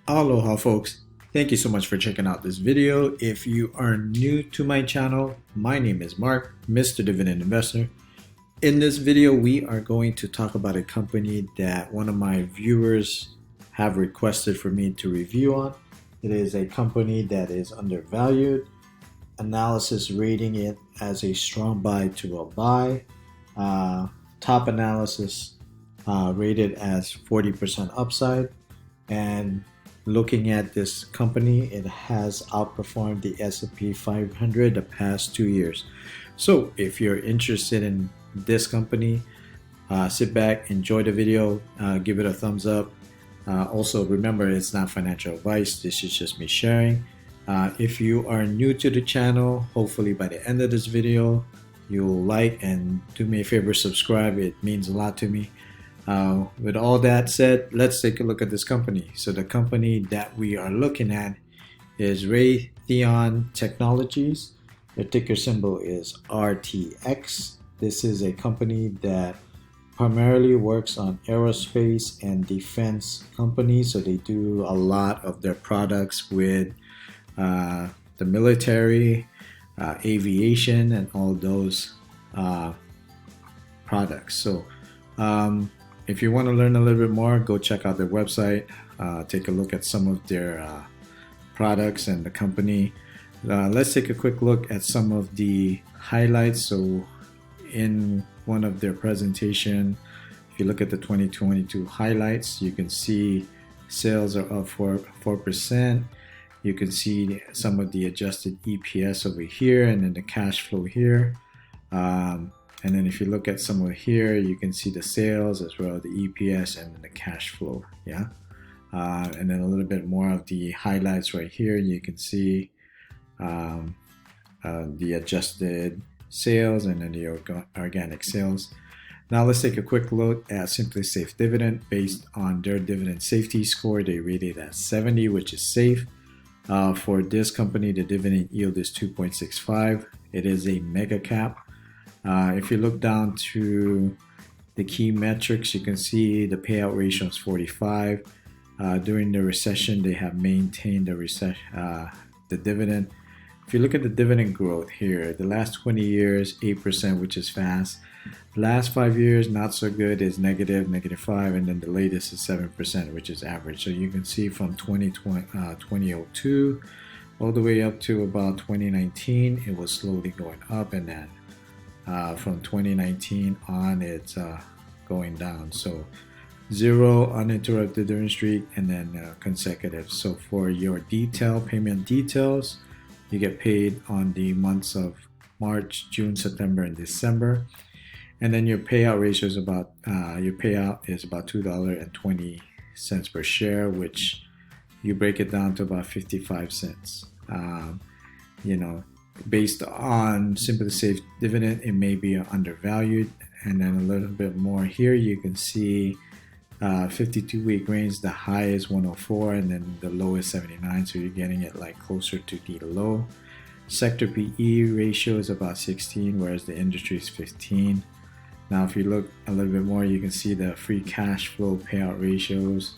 Aloha folks, thank you so much for checking out this video. If you are new to my channel, my name is Mark, Mr. Dividend Investor. In this video, we are going to talk about a company that one of my viewers have requested for me to review on. It is a company that is undervalued, analysis rating it as a strong buy to a buy, top analysis rated as 40% upside, and looking at this company, it has outperformed the S&P 500 the past 2 years. So if you're interested in this company, sit back, enjoy the video, give it a thumbs up. Also, remember, it's not financial advice. This is just me sharing. If you are new to the channel, hopefully by the end of this video, you'll like and do me a favor, subscribe. It means a lot to me. With all that said, let's take a look at this company. So the company that we are looking at is Raytheon Technologies. Their ticker symbol is RTX. This is a company that primarily works on aerospace and defense companies. So they do a lot of their products with the military, aviation, and all those products. So if you want to learn a little bit more, go check out their website, take a look at some of their products and the company. Let's take a quick look at some of the highlights. So in one of their presentation, if you look at the 2022 highlights, you can see sales are up 4%. You can see some of the adjusted EPS over here, and then the cash flow here. And then if you look at somewhere here, you can see the sales as well, the EPS and the cash flow. Yeah. And then a little bit more of the highlights right here. You can see the adjusted sales and then the organic sales. Now let's take a quick look at Simply Safe Dividend. Based on their dividend safety score, they rated at 70, which is safe. For this company, the dividend yield is 2.65. It is a mega cap. If you look down to the key metrics, you can see the payout ratio is 45. During the recession, they have maintained the dividend. If you look at the dividend growth here, the last 20 years, 8%, which is fast. The last 5 years, not so good, is -5, and then the latest is 7%, which is average. So you can see from 2002 all the way up to about 2019, it was slowly going up, and then from 2019 on, it's going down. So 0 uninterrupted dividend streak, and then consecutive. So for your payment details, you get paid on the months of March, June, September, and December. And then your payout ratio is about $2.20 per share, which you break it down to about 55 cents. Based on Simply Safe Dividend, it may be undervalued. And then a little bit more here, you can see 52-week range, the high is 104 and then the low is 79, so you're getting it like closer to the low. Sector PE ratio is about 16, whereas the industry is 15. Now if you look a little bit more, you can see the free cash flow payout ratios,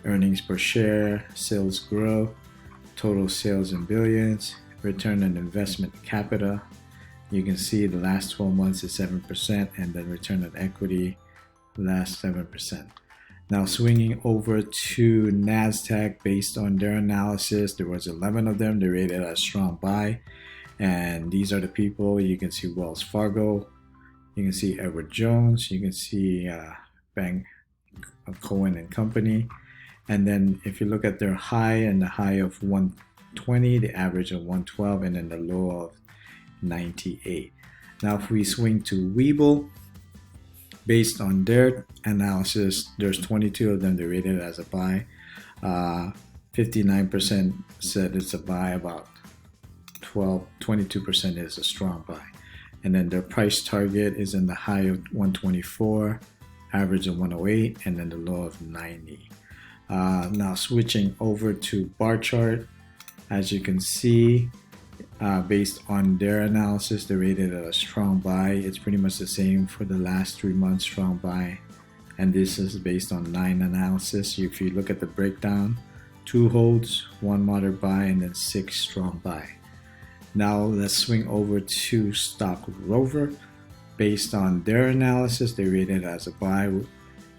earnings per share, sales growth, total sales in billions, return on investment capital. You can see the last 12 months is 7%, and then return on equity last 7%. Now swinging over to NASDAQ, based on their analysis, there was 11 of them. They rated as strong buy, and these are the people. You can see Wells Fargo, you can see Edward Jones, you can see Bank of Cohen and Company. And then if you look at their high, and the high of 120, the average of 112, and then the low of 98. Now if we swing to Webull, based on their analysis, there's 22 of them. They rated it as a buy. 59% said it's a buy. About 22% is a strong buy. And then their price target is in the high of 124, average of 108, and then the low of 90. Now switching over to bar chart, as you can see, based on their analysis, they rated it a strong buy. It's pretty much the same for the last 3 months, strong buy. And this is based on 9 analysis. If you look at the breakdown, 2 holds, 1 moderate buy, and then 6 strong buy. Now let's swing over to stock Rover. Based on their analysis, they rated it as a buy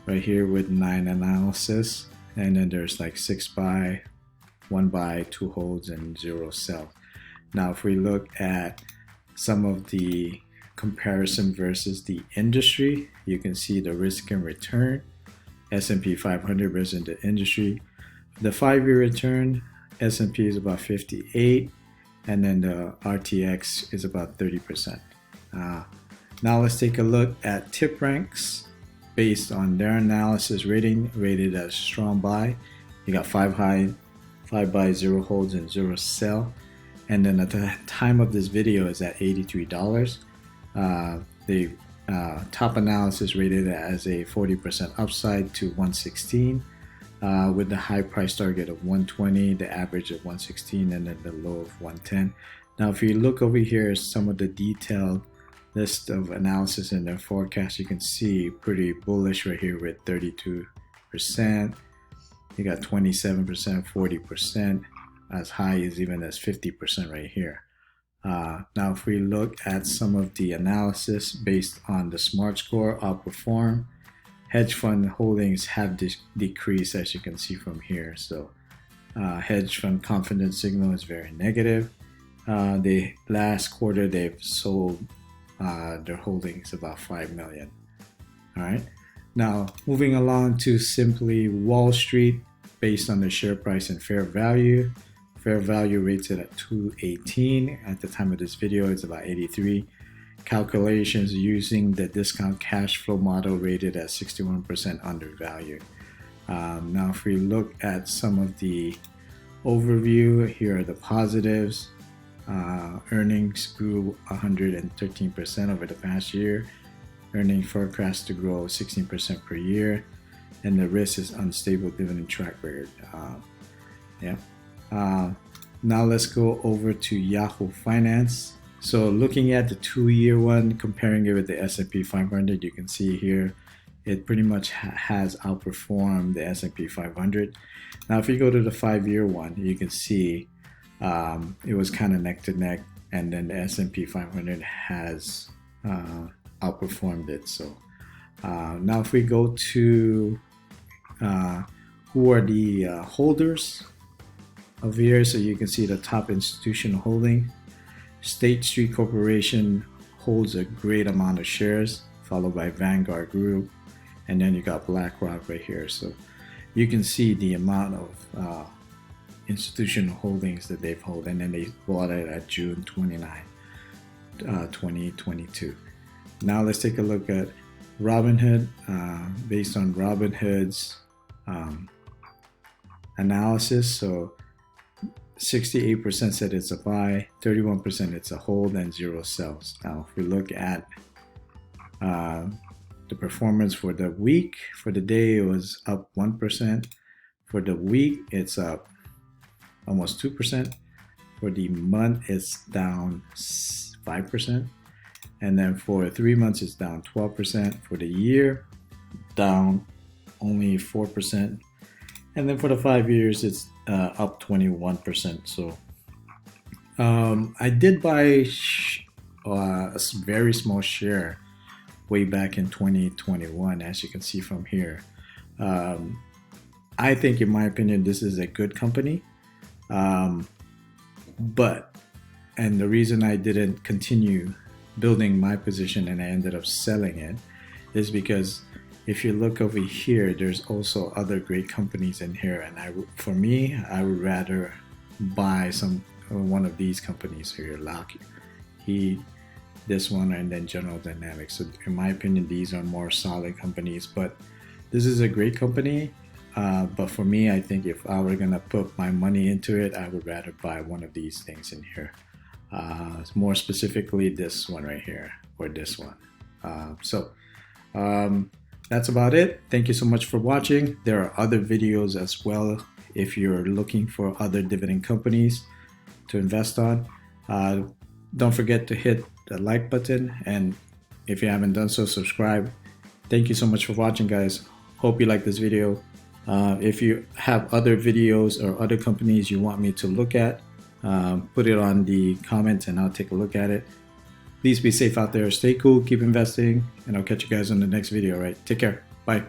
right here with 9 analysis, and then there's like 6 buy, 1 buy, 2 holds, and 0 sell. Now if we look at some of the comparison versus the industry, you can see the risk and return, S&P 500 versus the industry. The 5-year return, S&P is about 58, and then the RTX is about 30%. Now let's take a look at TipRanks. Based on their analysis rating, rated as strong buy. You got 5 high, 5 buy, 0 holds, and 0 sell. And then at the time of this video is at $83. The top analysis rated it as a 40% upside to 116, with the high price target of 120, the average of 116, and then the low of 110. Now if you look over here, some of the detailed list of analysis in their forecast, you can see pretty bullish right here with 32%. You got 27%, 40%, as high as even as 50% right here. Now if we look at some of the analysis based on the smart score, outperform, hedge fund holdings have decreased, as you can see from here. So hedge fund confidence signal is very negative. The last quarter they've sold their holdings about 5 million. All right, now moving along to simply Wall Street. Based on the share price and fair value rates it at 218. At the time of this video it's about 83. Calculations using the discount cash flow model rated at 61% undervalued. Now if we look at some of the overview, here are the positives. Earnings grew 113% over the past year. Earnings forecast to grow 16% per year, and the risk is unstable dividend track record. Now let's go over to Yahoo Finance. So looking at the 2-year one, comparing it with the S&P 500, you can see here it pretty much has outperformed the S&P 500. Now if you go to the 5-year one, you can see it was kind of neck to neck, and then the S&P 500 has outperformed it. So now if we go to who are the holders of here, so you can see the top institutional holding. State Street Corporation holds a great amount of shares, followed by Vanguard Group, and then you got BlackRock right here. So you can see the amount of institutional holdings that they've held, and then they bought it at June 29, 2022. Now let's take a look at Robinhood. Based on Robinhood's analysis, so 68% said it's a buy, 31% it's a hold, and 0 sells. Now if we look at the performance for the week, for the day it was up 1%. For the week it's up almost 2%. For the month it's down 5%. And then for 3 months it's down 12%. For the year, down only 4%. And then for the 5 years it's up 21%. So I did buy a very small share way back in 2021, as you can see from here. I think, in my opinion, this is a good company. And the reason I didn't continue building my position and I ended up selling it is because if you look over here, there's also other great companies in here, and for me, I would rather buy one of these companies here, Lockheed, this one, and then General Dynamics. So in my opinion, these are more solid companies, but this is a great company. But for me, I think if I were gonna put my money into it, I would rather buy one of these things in here. More specifically, this one right here, or this one. That's about it. Thank you so much for watching. There are other videos as well if you're looking for other dividend companies to invest on. Don't forget to hit the like button, and if you haven't done so, subscribe. Thank you so much for watching, guys. Hope you like this video. If you have other videos or other companies you want me to look at, put it on the comments and I'll take a look at it. Please be safe out there. Stay cool. Keep investing. And I'll catch you guys on the next video. All right. Take care. Bye.